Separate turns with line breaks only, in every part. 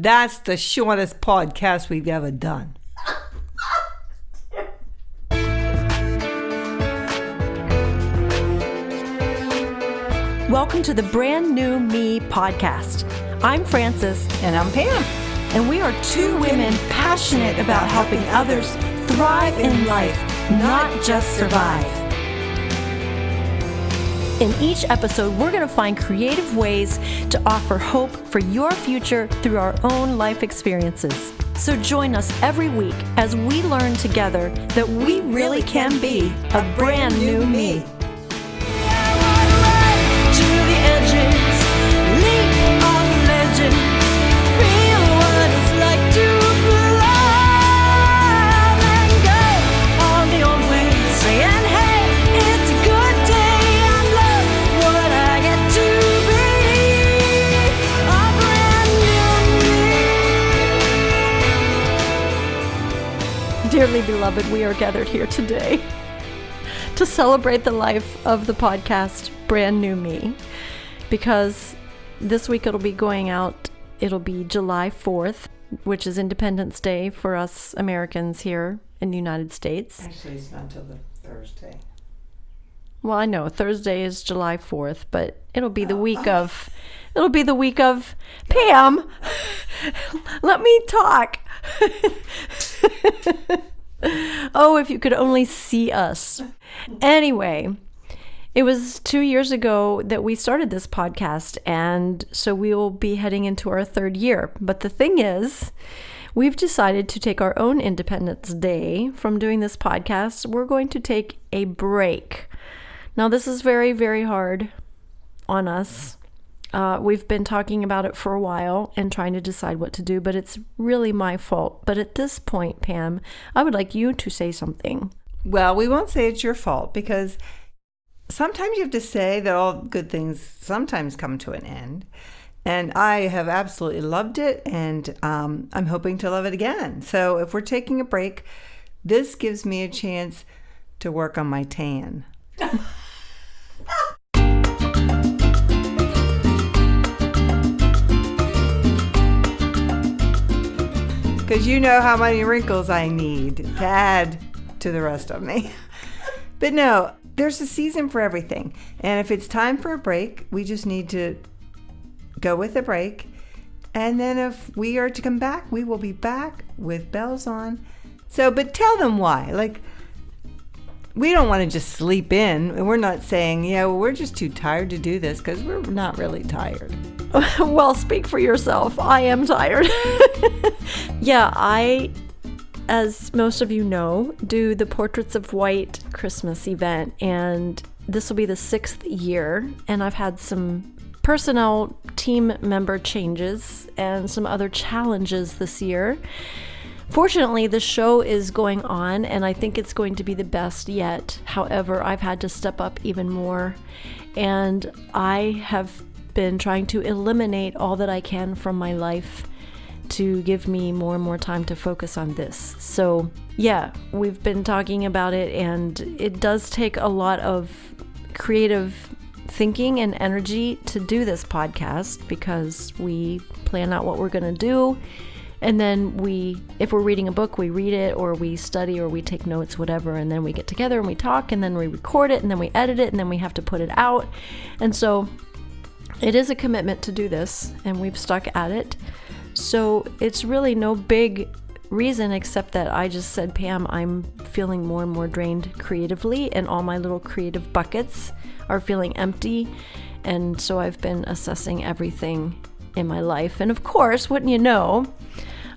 That's the shortest podcast we've ever done.
Welcome to the Brand New Me podcast. I'm Frances.
And I'm Pam.
And we are two women passionate about helping others thrive in life, not just survive. In each episode, we're going to find creative ways to offer hope for your future through our own life experiences. So join us every week as we learn together that we really can be a brand new me. Dearly beloved, we are gathered here today to celebrate the life of the podcast Brand New Me, because this week it'll be going out, it'll be July 4th, which is Independence Day for us Americans here in the United States.
Actually, it's not until the Thursday.
Well, I know Thursday is July 4th, but it'll be the week of Pam, let me talk. Oh, if you could only see us. Anyway, it was 2 years ago that we started this podcast, and so we will be heading into our third year. But the thing is, we've decided to take our own Independence Day from doing this podcast. We're going to take a break. Now, this is very, very hard on us. We've been talking about it for a while and trying to decide what to do, but it's really my fault. But at this point, Pam, I would like you to say something.
Well, we won't say it's your fault, because sometimes you have to say that all good things sometimes come to an end. And I have absolutely loved it, and I'm hoping to love it again. So if we're taking a break, this gives me a chance to work on my tan. Because you know how many wrinkles I need to add to the rest of me. But no, there's a season for everything. And if it's time for a break, we just need to go with the break. And then if we are to come back, we will be back with bells on. So, but tell them why. Like, we don't want to just sleep in. We're not saying, yeah, well, we're just too tired to do this, because we're not really tired.
Well, speak for yourself. I am tired. Yeah, I, as most of you know, do the Portraits of White Christmas event, and this will be the 6th year, and I've had some personnel team member changes and some other challenges this year. Fortunately, the show is going on, and I think it's going to be the best yet. However, I've had to step up even more, and I have been trying to eliminate all that I can from my life to give me more and more time to focus on this. So yeah, we've been talking about it, and it does take a lot of creative thinking and energy to do this podcast, because we plan out what we're going to do, and then if we're reading a book, we read it, or we study, or we take notes, whatever, and then we get together and we talk, and then we record it, and then we edit it, and then we have to put it out. And so it is a commitment to do this, and we've stuck at it. So it's really no big reason except that I just said, Pam, I'm feeling more and more drained creatively, and all my little creative buckets are feeling empty. And so I've been assessing everything in my life. And of course, wouldn't you know,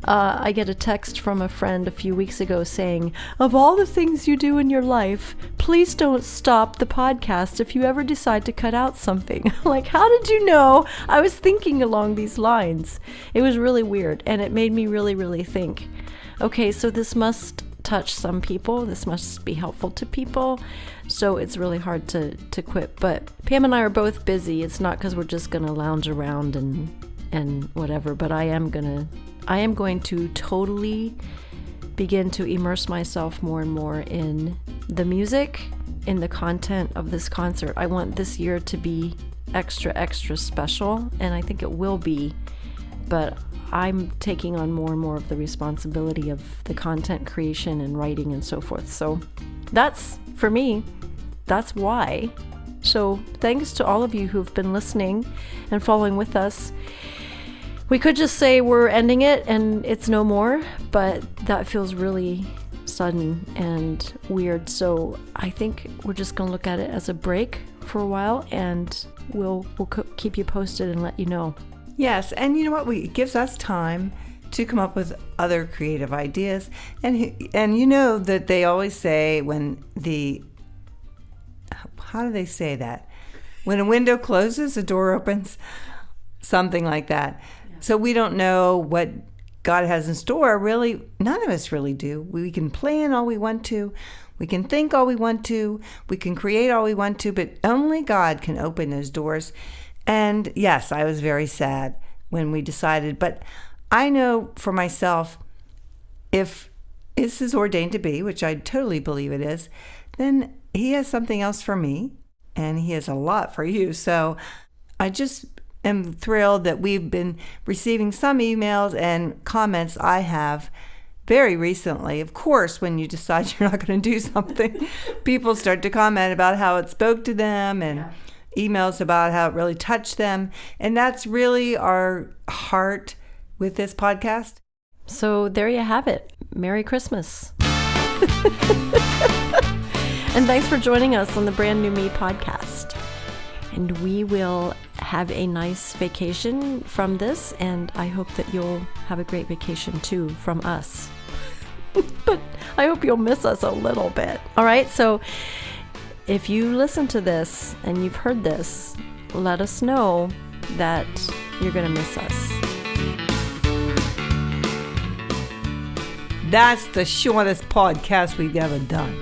I get a text from a friend a few weeks ago saying, of all the things you do in your life, please don't stop the podcast if you ever decide to cut out something. Like, how did you know I was thinking along these lines? It was really weird, and it made me really, really think, okay, so this must touch some people. This must be helpful to people. So it's really hard to quit. But Pam and I are both busy. It's not because we're just going to lounge around and whatever, but I am going to totally begin to immerse myself more and more in the music, in the content of this concert. I want this year to be extra, extra special, and I think it will be, but I'm taking on more and more of the responsibility of the content creation and writing and so forth. So that's, for me, that's why. So thanks to all of you who've been listening and following with us. We could just say we're ending it and it's no more, but that feels really sudden and weird. So I think we're just going to look at it as a break for a while, and we'll keep you posted and let you know.
Yes, and you know what? It gives us time to come up with other creative ideas. And you know that they always say how do they say that? When a window closes, a door opens, something like that. Yeah. So we don't know what God has in store. Really, none of us really do. We can plan all we want to. We can think all we want to. We can create all we want to, but only God can open those doors. And yes, I was very sad when we decided, but I know for myself, if this is ordained to be, which I totally believe it is, then He has something else for me, and He has a lot for you. So I just am thrilled that we've been receiving some emails and comments I have very recently. Of course, when you decide you're not going to do something, people start to comment about how it spoke to them, and emails about how it really touched them. And that's really our heart with this podcast.
So there you have it. Merry Christmas. And thanks for joining us on the Brand New Me podcast. And we will have a nice vacation from this, and I hope that you'll have a great vacation too from us. But I hope you'll miss us a little bit. All right, so if you listen to this and you've heard this, let us know that you're going to miss us.
That's the shortest podcast we've ever done.